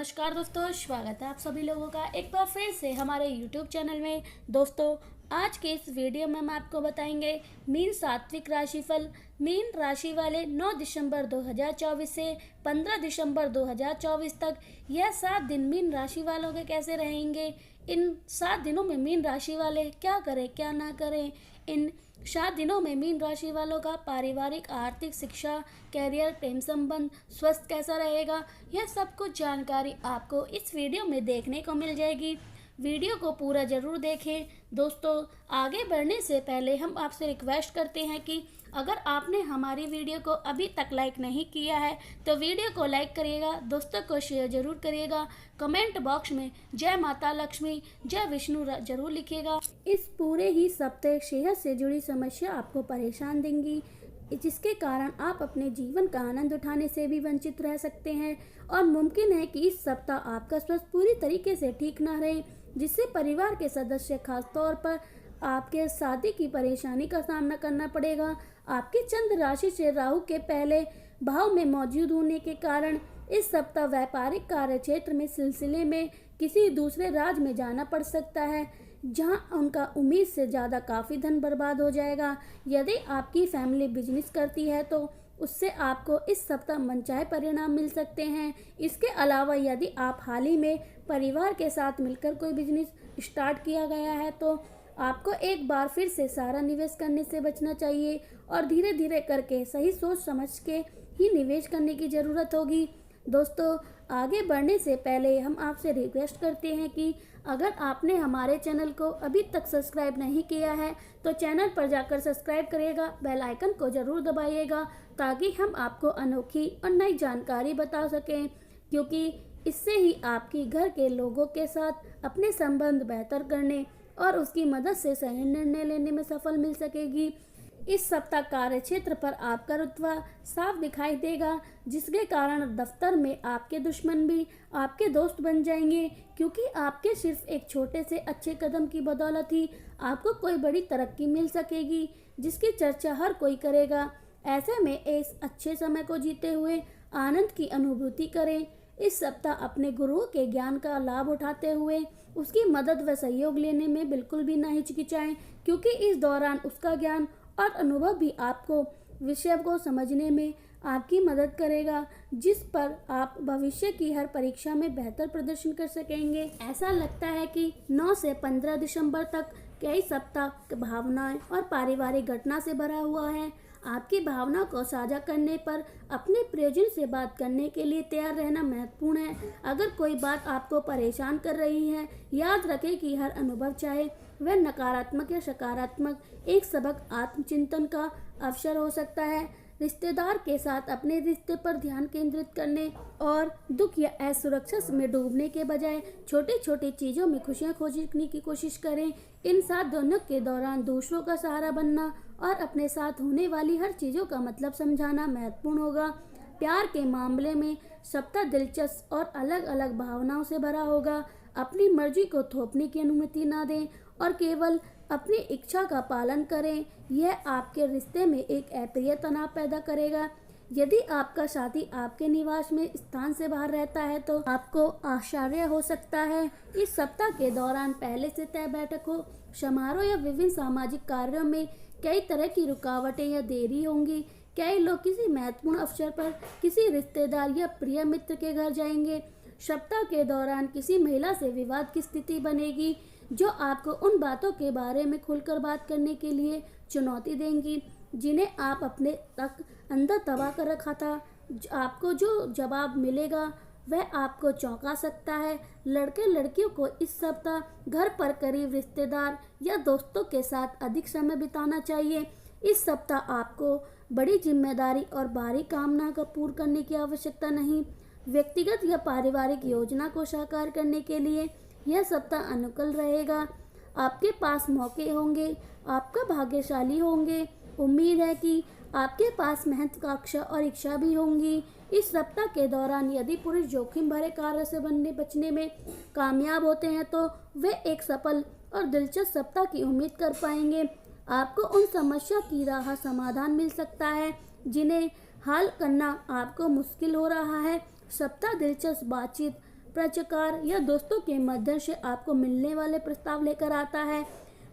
नमस्कार दोस्तों, स्वागत है आप सभी लोगों का एक बार फिर से हमारे YouTube चैनल में। दोस्तों, आज के इस वीडियो में हम आपको बताएंगे मीन सात्विक राशिफल। मीन राशि वाले 9 दिसंबर 2024 से 15 दिसंबर 2024 तक यह 7 दिन मीन राशि वालों के कैसे रहेंगे। इन 7 दिनों में मीन राशि वाले क्या करें क्या ना करें। इन 7 दिनों में मीन राशि वालों का पारिवारिक, आर्थिक, शिक्षा, कैरियर, प्रेम संबंध, स्वास्थ्य कैसा रहेगा, यह सब कुछ जानकारी आपको इस वीडियो में देखने को मिल जाएगी। वीडियो को पूरा ज़रूर देखें। दोस्तों, आगे बढ़ने से पहले हम आपसे रिक्वेस्ट करते हैं कि अगर आपने हमारी वीडियो को अभी तक लाइक नहीं किया है तो वीडियो को लाइक करिएगा, दोस्तों को शेयर ज़रूर करिएगा, कमेंट बॉक्स में जय माता लक्ष्मी, जय विष्णु जरूर लिखिएगा। इस पूरे ही सप्ताह सेहत से जुड़ी समस्या आपको परेशान देंगी, जिसके कारण आप अपने जीवन का आनंद उठाने से भी वंचित रह सकते हैं और मुमकिन है कि इस सप्ताह आपका स्वास्थ्य पूरी तरीके से ठीक ना रहे, जिससे परिवार के सदस्य, खास तौर पर आपके शादी की परेशानी का सामना करना पड़ेगा। आपके चंद्र राशि से राहु के पहले भाव में मौजूद होने के कारण इस सप्ताह व्यापारिक कार्य क्षेत्र में सिलसिले में किसी दूसरे राज्य में जाना पड़ सकता है, जहां उनका उम्मीद से ज़्यादा काफ़ी धन बर्बाद हो जाएगा। यदि आपकी फैमिली बिजनेस करती है तो उससे आपको इस सप्ताह मनचाहे परिणाम मिल सकते हैं। इसके अलावा यदि आप हाल ही में परिवार के साथ मिलकर कोई बिजनेस स्टार्ट किया गया है तो आपको एक बार फिर से सारा निवेश करने से बचना चाहिए और धीरे धीरे करके सही सोच समझ के ही निवेश करने की ज़रूरत होगी। दोस्तों, आगे बढ़ने से पहले हम आपसे रिक्वेस्ट करते हैं कि अगर आपने हमारे चैनल को अभी तक सब्सक्राइब नहीं किया है तो चैनल पर जाकर सब्सक्राइब करिएगा, बेल आइकन को ज़रूर दबाइएगा ताकि हम आपको अनोखी और नई जानकारी बता सकें, क्योंकि इससे ही आपकी घर के लोगों के साथ अपने संबंध बेहतर करने और उसकी मदद से सही निर्णय लेने में सफल मिल सकेगी। इस सप्ताह कार्य क्षेत्र पर आपका रुतबा साफ दिखाई देगा, जिसके कारण दफ्तर में आपके दुश्मन भी आपके दोस्त बन जाएंगे, क्योंकि आपके सिर्फ एक छोटे से अच्छे कदम की बदौलत ही आपको कोई बड़ी तरक्की मिल सकेगी, जिसकी चर्चा हर कोई करेगा। ऐसे में इस अच्छे समय को जीते हुए आनंद की अनुभूति करें। इस सप्ताह अपने गुरुओं के ज्ञान का लाभ उठाते हुए उसकी मदद व सहयोग लेने में बिल्कुल भी ना हिचकिचाएं, क्योंकि इस दौरान उसका ज्ञान और अनुभव भी आपको विषय को समझने में आपकी मदद करेगा, जिस पर आप भविष्य की हर परीक्षा में बेहतर प्रदर्शन कर सकेंगे। ऐसा लगता है कि 9 से 15 दिसंबर तक कई सप्ताह भावनाएं और पारिवारिक घटना से भरा हुआ है। आपकी भावना को साझा करने पर अपने प्रियजन से बात करने के लिए तैयार रहना महत्वपूर्ण है। अगर कोई बात आपको परेशान कर रही है, याद रखें कि हर अनुभव, चाहे वह नकारात्मक या सकारात्मक, एक सबक आत्मचिंतन का अवसर हो सकता है। रिश्तेदार के साथ अपने रिश्ते पर ध्यान केंद्रित करने और दुख या असुरक्षा में डूबने के बजाय छोटी छोटी चीज़ों में खुशियां खोजने की कोशिश करें। इन 7 दिनों के दौरान दूसरों का सहारा बनना और अपने साथ होने वाली हर चीज़ों का मतलब समझाना महत्वपूर्ण होगा। प्यार के मामले में सप्ताह दिलचस्प और अलग अलग भावनाओं से भरा होगा। अपनी मर्जी को थोपने की अनुमति ना दें और केवल अपनी इच्छा का पालन करें। यह आपके रिश्ते में एक अप्रिय तनाव पैदा करेगा। यदि आपका साथी आपके निवास में स्थान से बाहर रहता है तो आपको आश्चर्य हो सकता है। इस सप्ताह के दौरान पहले से तय बैठकों, समारोह या विभिन्न सामाजिक कार्यों में कई तरह की रुकावटें या देरी होंगी। कई लोग किसी महत्वपूर्ण अवसर पर किसी रिश्तेदार या प्रिय मित्र के घर जाएंगे। सप्ताह के दौरान किसी महिला से विवाद की स्थिति बनेगी, जो आपको उन बातों के बारे में खुलकर बात करने के लिए चुनौती देंगी जिन्हें आप अपने तक अंदर दबा कर रखा था। आपको जो जवाब मिलेगा वह आपको चौंका सकता है। लड़के लड़कियों को इस सप्ताह घर पर करीब रिश्तेदार या दोस्तों के साथ अधिक समय बिताना चाहिए। इस सप्ताह आपको बड़ी जिम्मेदारी और भारी कामना का पूर्ण करने की आवश्यकता नहीं। व्यक्तिगत या पारिवारिक योजना को साकार करने के लिए यह सप्ताह अनुकूल रहेगा। आपके पास मौके होंगे, आपका भाग्यशाली होंगे। उम्मीद है कि आपके पास महत्वाकांक्षा और इच्छा भी होंगी। इस सप्ताह के दौरान यदि पुरुष जोखिम भरे कार्य से बचने में कामयाब होते हैं तो वे एक सफल और दिलचस्प सप्ताह की उम्मीद कर पाएंगे। आपको उन समस्या की राह समाधान मिल सकता है जिन्हें हल करना आपको मुश्किल हो रहा है। सप्ताह दिलचस्प बातचीत, प्रचार या दोस्तों के माध्यम से आपको मिलने वाले प्रस्ताव लेकर आता है।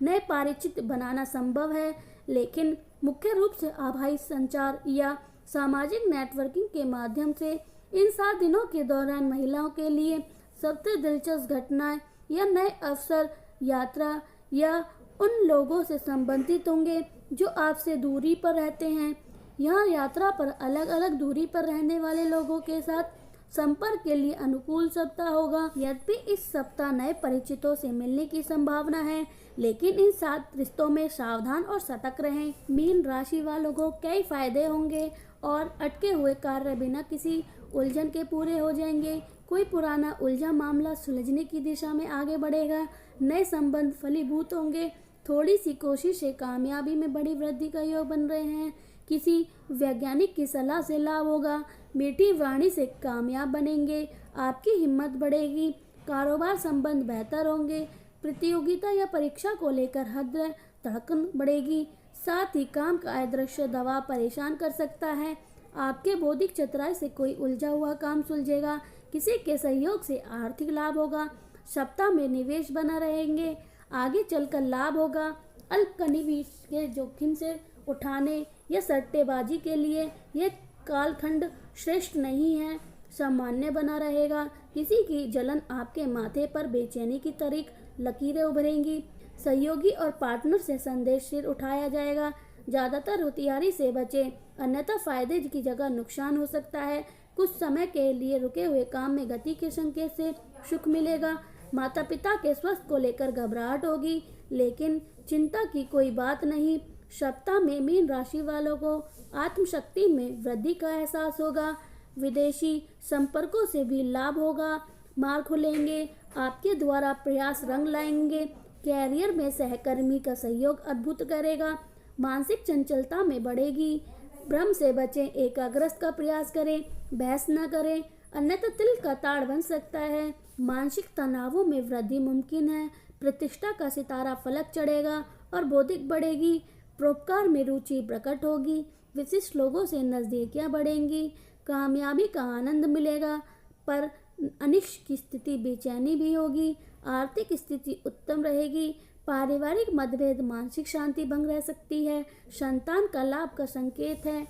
नए परिचित बनाना संभव है, लेकिन मुख्य रूप से आभासी संचार या सामाजिक नेटवर्किंग के माध्यम से। इन 7 दिनों के दौरान महिलाओं के लिए सबसे दिलचस्प घटनाएं या नए अवसर यात्रा या उन लोगों से संबंधित होंगे जो आपसे दूरी पर रहते हैं। यहाँ यात्रा पर अलग अलग दूरी पर रहने वाले लोगों के साथ संपर्क के लिए अनुकूल सप्ताह होगा। यद्यपि इस सप्ताह नए परिचितों से मिलने की संभावना है, लेकिन इन 7 रिश्तों में सावधान और सतर्क रहें। मीन राशि वालों को कई फायदे होंगे और अटके हुए कार्य बिना किसी उलझन के पूरे हो जाएंगे। कोई पुराना उलझा मामला सुलझने की दिशा में आगे बढ़ेगा। नए संबंध फलीभूत होंगे। थोड़ी सी कोशिश से कामयाबी में बड़ी वृद्धि का योग बन रहे हैं। किसी वैज्ञानिक की सलाह से लाभ होगा। मीठी वाणी से कामयाब बनेंगे। आपकी हिम्मत बढ़ेगी। कारोबार संबंध बेहतर होंगे। प्रतियोगिता या परीक्षा को लेकर हृदय धड़कन बढ़ेगी। साथ ही काम का अदृश्य दबाव परेशान कर सकता है। आपके बौद्धिक चतुराई से कोई उलझा हुआ काम सुलझेगा। किसी के सहयोग से आर्थिक लाभ होगा। सप्ताह में निवेश बना रहेंगे। आगे चलकर लाभ होगा। अल्प निवेश के जोखिम से उठाने या सट्टेबाजी के लिए यह कालखंड श्रेष्ठ नहीं है। सामान्य बना रहेगा। किसी की जलन आपके माथे पर बेचैनी की तरीक लकीरें उभरेंगी। सहयोगी और पार्टनर से संदेश सिर उठाया जाएगा। ज़्यादातर होशियारी से बचें, अन्यथा फायदे की जगह नुकसान हो सकता है। कुछ समय के लिए रुके हुए काम में गति के संकेत से सुख मिलेगा। माता पिता के स्वास्थ्य को लेकर घबराहट होगी, लेकिन चिंता की कोई बात नहीं। सप्ताह में मीन राशि वालों को आत्मशक्ति में वृद्धि का एहसास होगा। विदेशी संपर्कों से भी लाभ होगा। मार्ग खुलेंगे। आपके द्वारा प्रयास रंग लाएंगे। कैरियर में सहकर्मी का सहयोग अद्भुत करेगा। मानसिक चंचलता में बढ़ेगी। भ्रम से बचें। एकाग्रता का प्रयास करें। बहस न करें, अन्यथा तिल का ताड़ बन सकता है। मानसिक तनावों में वृद्धि मुमकिन है। प्रतिष्ठा का सितारा फलक चढ़ेगा और बौद्धिक बढ़ेगी। परोपकार में रुचि प्रकट होगी। विशिष्ट लोगों से नजदीकियां बढ़ेंगी। कामयाबी का आनंद मिलेगा, पर अनिश्चित की स्थिति बेचैनी भी होगी। आर्थिक स्थिति उत्तम रहेगी। पारिवारिक मतभेद मानसिक शांति भंग रह सकती है। संतान का लाभ का संकेत है।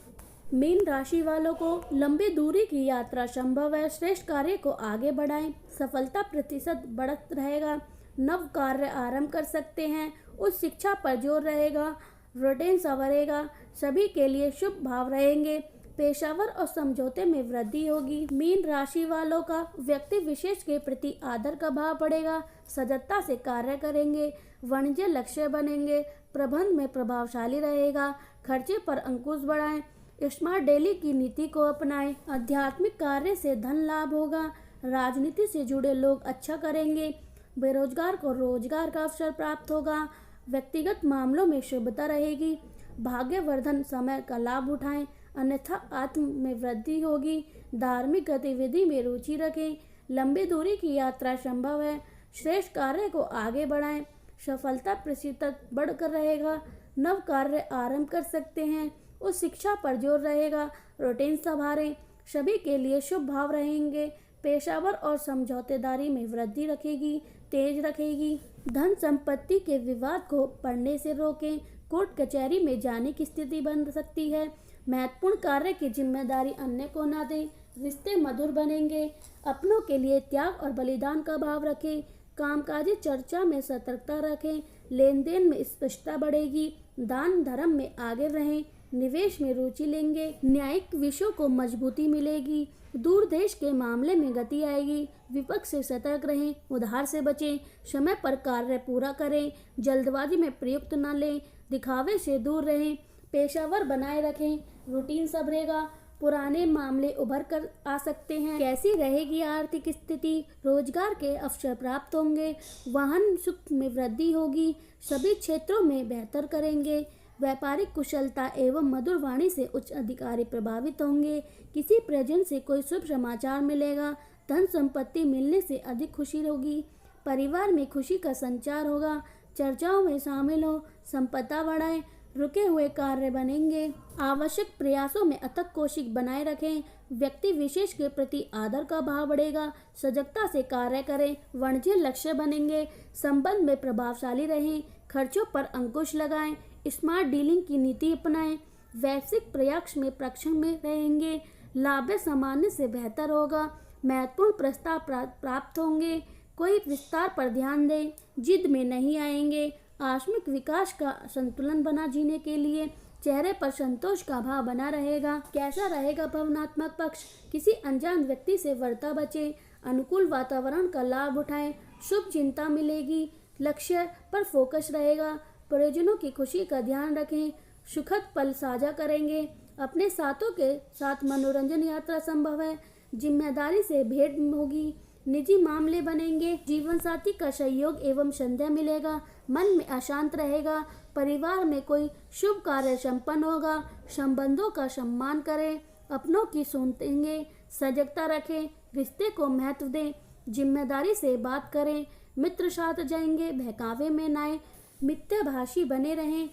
मीन राशि वालों को लंबी दूरी की यात्रा संभव है। श्रेष्ठ कार्य को आगे बढ़ाएं। सफलता प्रतिशत बढ़त रहेगा। नव कार्य आरंभ कर सकते हैं। उच्च शिक्षा पर जोर रहेगा। रूटीन संवरेगा। सभी के लिए शुभ भाव रहेंगे। पेशावर और समझौते में वृद्धि होगी। मीन राशि वालों का व्यक्ति विशेष के प्रति आदर का भाव बढ़ेगा। सजगता से कार्य करेंगे। वाणिज्य लक्ष्य बनेंगे। प्रबंध में प्रभावशाली रहेगा। खर्चे पर अंकुश बढ़ाएं। स्मार्ट डेली की नीति को अपनाएं। आध्यात्मिक कार्य से धन लाभ होगा। राजनीति से जुड़े लोग अच्छा करेंगे। बेरोजगार को रोजगार का अवसर प्राप्त होगा। व्यक्तिगत मामलों में शुभता रहेगी। भाग्यवर्धन समय का लाभ उठाएं, अन्यथा आत्म में वृद्धि होगी। धार्मिक गतिविधि में रुचि रखें। लंबी दूरी की यात्रा संभव है। श्रेष्ठ कार्य को आगे बढ़ाएं। सफलता प्रतिशत बढ़कर रहेगा। नव कार्य आरंभ कर सकते हैं। उस शिक्षा पर जोर रहेगा। रूटीन संभालें। सभी के लिए शुभ भाव रहेंगे। पेशावर और समझौतेदारी में वृद्धि रखेगी, तेज रखेगी। धन संपत्ति के विवाद को पढ़ने से रोकें। कोर्ट कचहरी में जाने की स्थिति बन सकती है। महत्वपूर्ण कार्य की जिम्मेदारी अन्य को न दें। रिश्ते मधुर बनेंगे। अपनों के लिए त्याग और बलिदान का भाव रखें। कामकाजी चर्चा में सतर्कता रखें। लेन देन में स्पष्टता बढ़ेगी। दान धर्म में आगे रहें। निवेश में रुचि लेंगे। न्यायिक विषयों को मजबूती मिलेगी। दूर देश के मामले में गति आएगी। विपक्ष से सतर्क रहें। उधार से बचें। समय पर कार्य पूरा करें। जल्दबाजी में प्रयुक्त न लें। दिखावे से दूर रहें। पेशावर बनाए रखें। रूटीन संभलेगा। पुराने मामले उभर कर आ सकते हैं। कैसी रहेगी आर्थिक स्थिति? रोजगार के अवसर प्राप्त होंगे। वाहन सुख में वृद्धि होगी। सभी क्षेत्रों में बेहतर करेंगे। व्यापारिक कुशलता एवं मधुर वाणी से उच्च अधिकारी प्रभावित होंगे। किसी परिजन से कोई शुभ समाचार मिलेगा। धन संपत्ति मिलने से अधिक खुशी होगी। परिवार में खुशी का संचार होगा। चर्चाओं में शामिल हो। संपदा बढ़ाएं। रुके हुए कार्य बनेंगे। आवश्यक प्रयासों में अथक कोशिश बनाए रखें। व्यक्ति विशेष के प्रति आदर का भाव बढ़ेगा। सजगता से कार्य करें, वाणिज्य लक्ष्य बनेंगे। संबंध में प्रभावशाली रहें। खर्चों पर अंकुश लगाएं। स्मार्ट डीलिंग की नीति अपनाएं। वैश्विक प्रयास में प्रक्षण में रहेंगे। लाभ सामान्य से बेहतर होगा। महत्वपूर्ण प्रस्ताव प्राप्त होंगे। कोई विस्तार पर ध्यान दें। जिद में नहीं आएंगे। आत्मिक विकास का संतुलन बना जीने के लिए चेहरे पर संतोष का भाव बना रहेगा। कैसा रहेगा भावनात्मक पक्ष? किसी अनजान व्यक्ति से वार्ता बचें। अनुकूल वातावरण का लाभ उठाएं। शुभ चिंता मिलेगी। लक्ष्य पर फोकस रहेगा। परिजनों की खुशी का ध्यान रखें। सुखद पल साझा करेंगे। अपने साथों के साथ मनोरंजन यात्रा संभव है। जिम्मेदारी से भेंट होगी। निजी मामले बनेंगे। जीवन साथी का सहयोग एवं संध्या मिलेगा। मन में अशांत रहेगा। परिवार में कोई शुभ कार्य संपन्न होगा। संबंधों का सम्मान करें। अपनों की सुनेंगे। सजगता रखें। रिश्ते को महत्व दें। जिम्मेदारी से बात करें। मित्र साथ जाएंगे। बहकावे में न आए। मिथ्याभाषी बने रहें।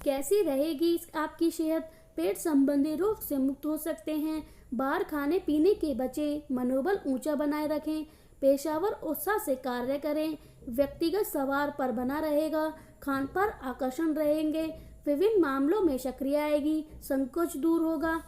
कैसी रहेगी आपकी सेहत? पेट संबंधी रोग से मुक्त हो सकते हैं। बाहर खाने पीने के बचें। मनोबल ऊंचा बनाए रखें। पेशावर उत्साह से कार्य करें। व्यक्तिगत सवार पर बना रहेगा। खान पर आकर्षण रहेंगे। विभिन्न मामलों में सक्रिय आएगी। संकोच दूर होगा।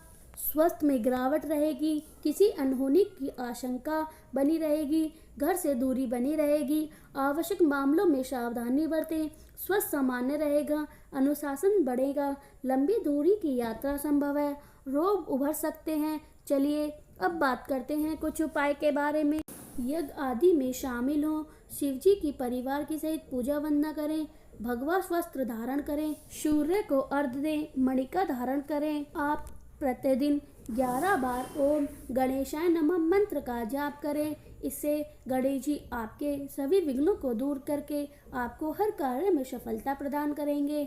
स्वास्थ्य में गिरावट रहेगी। किसी अनहोनी की आशंका बनी रहेगी। घर से दूरी बनी रहेगी। आवश्यक मामलों में सावधानी बरतें। स्वास्थ्य सामान्य रहेगा। अनुशासन बढ़ेगा। लंबी दूरी की यात्रा संभव है। रोग उभर सकते हैं। चलिए अब बात करते हैं कुछ उपाय के बारे में। यज्ञ आदि में शामिल हों। शिव जी की परिवार की सहित पूजा वंदना करें। भगवा वस्त्र धारण करें। सूर्य को अर्घ्य दें। मणिका धारण करें। आप प्रतिदिन 11 बार ओम गणेशाय नमः मंत्र का जाप करें। इससे गणेश जी आपके सभी विघ्नों को दूर करके आपको हर कार्य में सफलता प्रदान करेंगे।